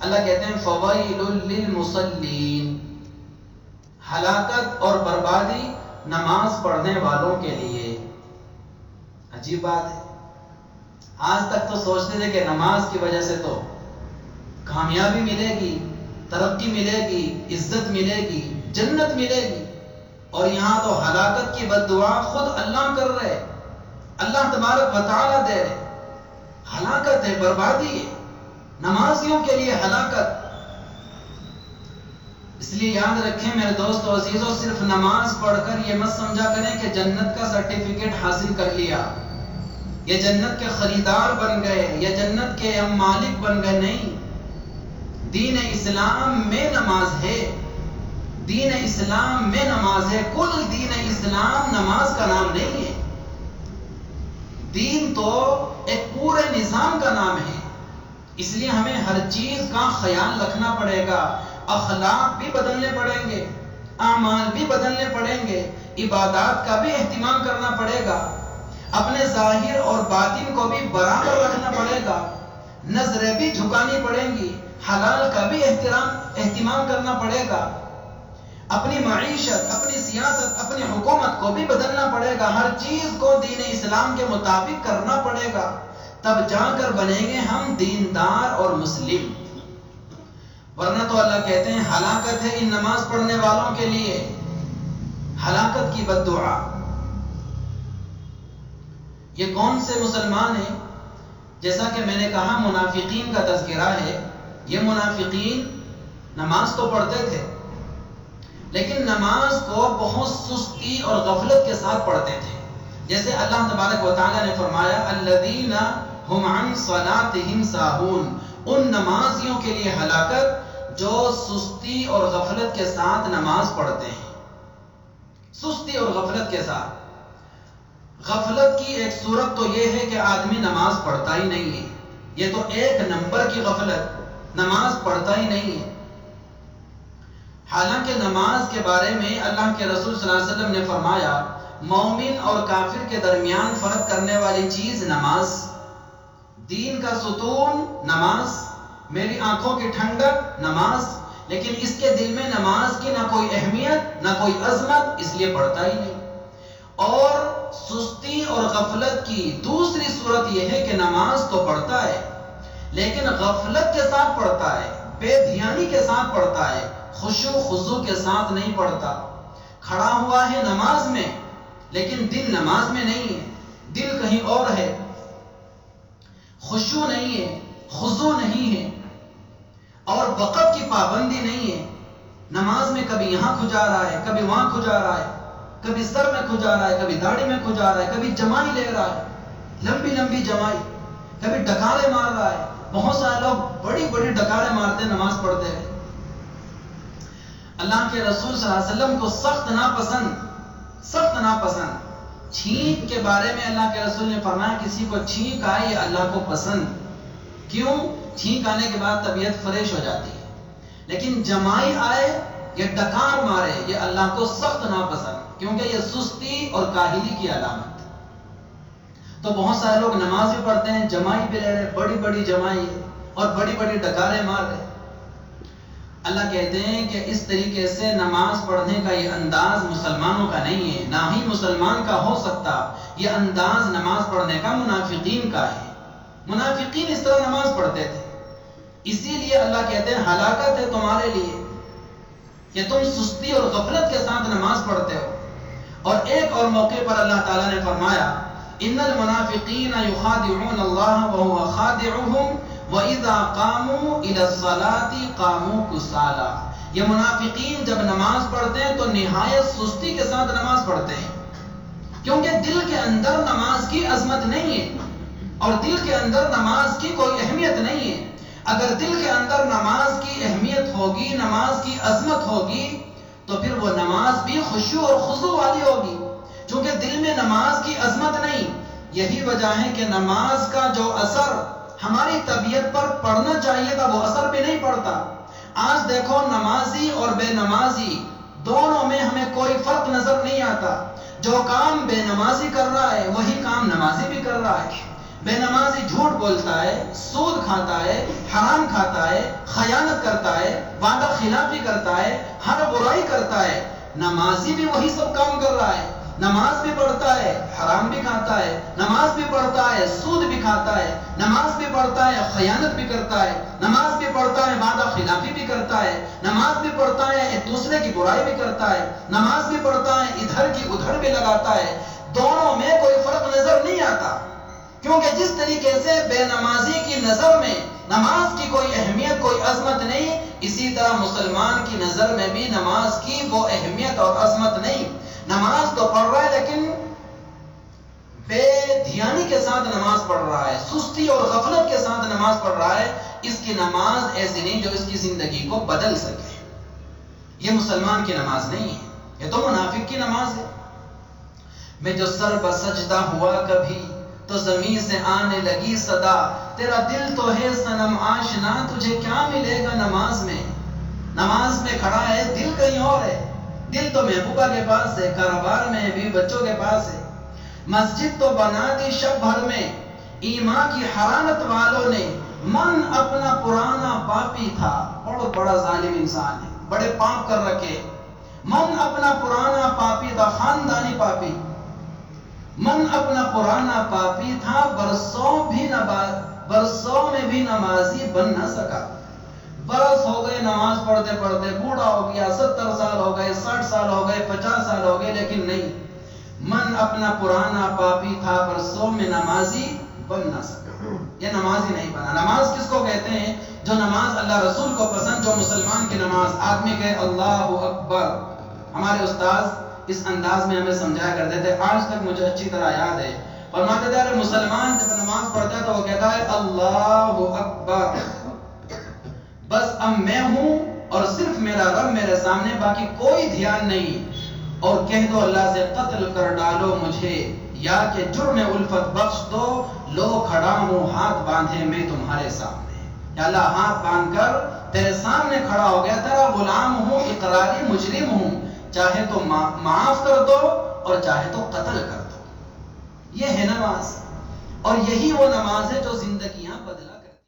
اللہ کہتے ہیں فویل للمصلین، ہلاکت اور بربادی نماز پڑھنے والوں کے لیے۔ عجیب بات ہے، آج تک تو سوچتے تھے کہ نماز کی وجہ سے تو کامیابی ملے گی، ترقی ملے گی، عزت ملے گی، جنت ملے گی، اور یہاں تو ہلاکت کی بد دعا خود اللہ کر رہے، اللہ تبارک و تعالیٰ دے رہے۔ ہلاکت ہے، بربادی ہے نمازیوں کے لیے، ہلاکت۔ اس لیے یاد رکھیں میرے دوستو عزیزو، صرف نماز پڑھ کر یہ مت سمجھا کریں کہ جنت کا سرٹیفکیٹ حاصل کر لیا، یہ جنت کے خریدار بن گئے، یہ جنت کے ہم مالک بن گئے۔ نہیں، دین اسلام میں نماز ہے، دین اسلام میں نماز ہے، کل دین اسلام نماز کا نام نہیں ہے۔ دین تو ایک پورے نظام کا نام ہے، اس لیے ہمیں ہر چیز کا خیال رکھنا پڑے گا، اخلاق بھی بدلنے پڑیں گے، اعمال بھی بدلنے پڑیں گے، عبادات کا بھی اہتمام کرنا پڑے گا، اپنے ظاہر اور باطن کو بھی برابر رکھنا پڑے گا، نظریں بھی جھکانی پڑیں گی، حلال کا بھی اہتمام کرنا پڑے گا، اپنی معیشت، اپنی سیاست، اپنی حکومت کو بھی بدلنا پڑے گا، ہر چیز کو دین اسلام کے مطابق کرنا پڑے گا، تب جا کر بنیں گے ہم دیندار اور مسلم۔ ورنہ تو اللہ کہتے ہیں ہلاکت ہے ان نماز پڑھنے والوں کے لیے، ہلاکت کی بد دعا۔ یہ کون سے مسلمان ہیں؟ جیسا کہ میں نے کہا منافقین کا تذکرہ ہے۔ یہ منافقین نماز تو پڑھتے تھے، لیکن نماز کو بہت سستی اور غفلت کے ساتھ پڑھتے تھے۔ جیسے اللہ تبارک و تعالیٰ نے فرمایا الذین ہم عن صلاتہم ساہون، ان نمازیوں کے لیے ہلاکت جو سستی اور غفلت کے ساتھ نماز پڑھتے ہیں۔ سستی اور غفلت کے ساتھ۔ غفلت کی ایک صورت تو یہ ہے کہ آدمی نماز پڑھتا ہی نہیں ہے، یہ تو ایک نمبر کی غفلت، نماز پڑھتا ہی نہیں ہے۔ حالانکہ نماز کے بارے میں اللہ کے رسول صلی اللہ علیہ وسلم نے فرمایا مومن اور کافر کے درمیان فرق کرنے والی چیز نماز، دین کا ستون نماز، میری آنکھوں کی ٹھنڈک نماز، لیکن اس کے دل میں نماز کی نہ کوئی اہمیت نہ کوئی عظمت، اس لیے پڑھتا ہی نہیں۔ اور سستی اور غفلت کی دوسری صورت یہ ہے کہ نماز تو پڑھتا ہے لیکن غفلت کے ساتھ پڑھتا ہے، بے دھیانی کے ساتھ پڑھتا ہے، خشوع خضوع کے ساتھ نہیں پڑھتا، کھڑا ہوا ہے نماز میں لیکن دل نماز میں نہیں ہے، دل کہیں اور ہے، خشوع نہیں ہے، خضوع نہیں ہے، اور وقت کی پابندی نہیں ہے۔ نماز میں کبھی یہاں کھجا رہا ہے، کبھی وہاں کھجا رہا ہے، کبھی سر میں کھجا رہا ہے، کبھی داڑھی میں کھجا رہا ہے، کبھی جمائی لے رہا ہے، لمبی لمبی جمائی، کبھی ڈکارے مار رہا ہے۔ بہت سارے لوگ بڑی بڑی ڈکارے مارتے نماز پڑھتے ہیں۔ اللہ کے رسول صلی اللہ علیہ وسلم کو سخت ناپسند چھینک کے بارے میں اللہ کے رسول نے فرمایا کسی کو چھینک آئے یہ اللہ کو پسند۔ کیوں؟ چھینک آنے کے بعد طبیعت فریش ہو جاتی ہے، لیکن جمائی آئے یا ڈکار مارے یہ اللہ کو سخت ناپسند، کیونکہ یہ سستی اور کاہلی کی علامت۔ تو بہت سارے لوگ نماز بھی پڑھتے ہیں، جمائی بھی لے رہے، بڑی بڑی جمائی اور بڑی بڑی ڈکاریں مار رہے۔ اللہ کہتے ہیں کہ اس طریقے سے نماز پڑھنے کا یہ انداز مسلمانوں کا نہیں ہے، نہ ہی مسلمان کا ہو سکتا۔ یہ انداز نماز پڑھنے کا منافقین کا ہے۔ منافقین اس طرح نماز پڑھتے تھے، اسی لیے اللہ کہتے ہیں ہلاکت ہے تمہارے لیے کہ تم سستی اور غفلت کے ساتھ نماز پڑھتے ہو۔ اور ایک اور موقع پر اللہ تعالیٰ نے فرمایا ان المنافقین یخادعون اللہ وهو خادعهم وَإِذَا قَامُوا إِلَى الصَّلَاةِ قَامُوا كُسَالَىٰ۔ یہ منافقین جب نماز پڑھتے ہیں تو نہایت سستی کے ساتھ نماز پڑھتے ہیں، کیونکہ دل کے اندر نماز کی عظمت نہیں ہے اور دل کے اندر نماز کی کوئی اہمیت نہیں ہے۔ اگر دل کے اندر نماز کی اہمیت ہوگی، نماز کی عظمت ہوگی، تو پھر وہ نماز بھی خشوع اور خضوع والی ہوگی۔ چونکہ دل میں نماز کی عظمت نہیں، یہی وجہ ہے کہ نماز کا جو اثر ہماری طبیعت پر پڑنا چاہیے تھا وہ اثر پہ نہیں پڑتا۔ آج دیکھو نمازی اور بے نمازی دونوں میں ہمیں کوئی فرق نظر نہیں آتا۔ جو کام بے نمازی کر رہا ہے وہی کام نمازی بھی کر رہا ہے۔ بے نمازی جھوٹ بولتا ہے، سود کھاتا ہے، حرام کھاتا ہے، خیانت کرتا ہے، وعدہ خلافی کرتا ہے، ہر برائی کرتا ہے۔ نمازی بھی وہی سب کام کر رہا ہے، نماز بھی پڑھتا ہے، حرام بھی کھاتا ہے، نماز بھی پڑھتا ہے، سود بھی کھاتا ہے، نماز بھی پڑھتا ہے، خیانت بھی کرتا ہے، نماز بھی پڑھتا ہے، وعدہ خلافی بھی کرتا ہے، نماز بھی پڑھتا ہے، ایک دوسرے کی برائی بھی کرتا ہے، نماز بھی پڑھتا ہے، ادھر کی ادھر بھی لگاتا ہے۔ دونوں میں کوئی فرق نظر نہیں آتا، کیونکہ جس طریقے سے بے نمازی کی نظر میں نماز کی کوئی اہمیت، کوئی عظمت نہیں، اسی طرح مسلمان کی نظر میں بھی نماز کی وہ اہمیت اور عظمت نہیں۔ نماز تو پڑھ رہا ہے لیکن بے دھیانی کے ساتھ نماز پڑھ رہا ہے، سستی اور غفلت کے ساتھ نماز پڑھ رہا ہے۔ اس کی نماز ایسی نہیں جو اس کی زندگی کو بدل سکے۔ یہ مسلمان کی نماز نہیں ہے، یہ تو منافق کی نماز ہے۔ میں جو سر بسجدہ ہوا کبھی تو زمین سے آنے لگی صدا، تیرا دل تو ہے صنم آشنا، تجھے کیا ملے گا نماز میں؟ نماز میں کھڑا ہے، دل کہیں اور ہے، دل تو محبوبہ کے پاس ہے، کاروبار میں بھی بچوں کے پاس ہے۔ مسجد تو بنا دی شب بھر میں ایمان کی حرارت والوں نے، من اپنا پرانا پاپی تھا، بہت بڑا ظالم انسان ہے، بڑے پاپ کر رکھے۔ من اپنا پرانا پاپی تھا، خاندانی پاپی، من اپنا پرانا پاپی تھا، برسوں میں بھی نمازی بن نہ سکا۔ برس ہو گئے نماز پڑھتے پڑھتے، بوڑھا ہو گیا، 70 سال ہو گئے، 60 سال ہو گئے، 50 سال ہو گئے، لیکن نہیں، من اپنا پرانا پاپی تھا، برسوں میں نمازی بن نہ سکا۔ یہ نمازی نہیں بنا۔ نماز کس کو کہتے ہیں؟ جو نماز اللہ رسول کو پسند، جو مسلمان کی نماز آدمی کہے اللہ اکبر۔ ہمارے استاذ اس انداز میں ہمیں سمجھایا کرتے تھے، آج تک مجھے اچھی طرح یاد ہے۔ فرماتے تھے ارے مسلمان جب نماز پڑھتا ہے تو وہ کہتا ہے اللہ اکبر، بس اب میں ہوں اور صرف میرا رب میرے سامنے، باقی کوئی دھیان نہیں۔ اور کہہ دو اللہ سے قتل کر ڈالو مجھے، یا کہ جرم الفت بخش دو، لو کھڑا ہوں ہاتھ باندھے میں تمہارے سامنے۔ یا اللہ ہاتھ باندھ کر تیرے سامنے کھڑا ہو گیا، تیرا غلام ہوں، اقراری مجرم ہوں، چاہے تو معاف کر دو اور چاہے تو قتل کر دو۔ یہ ہے نماز، اور یہی وہ نماز ہے جو زندگیاں بدلا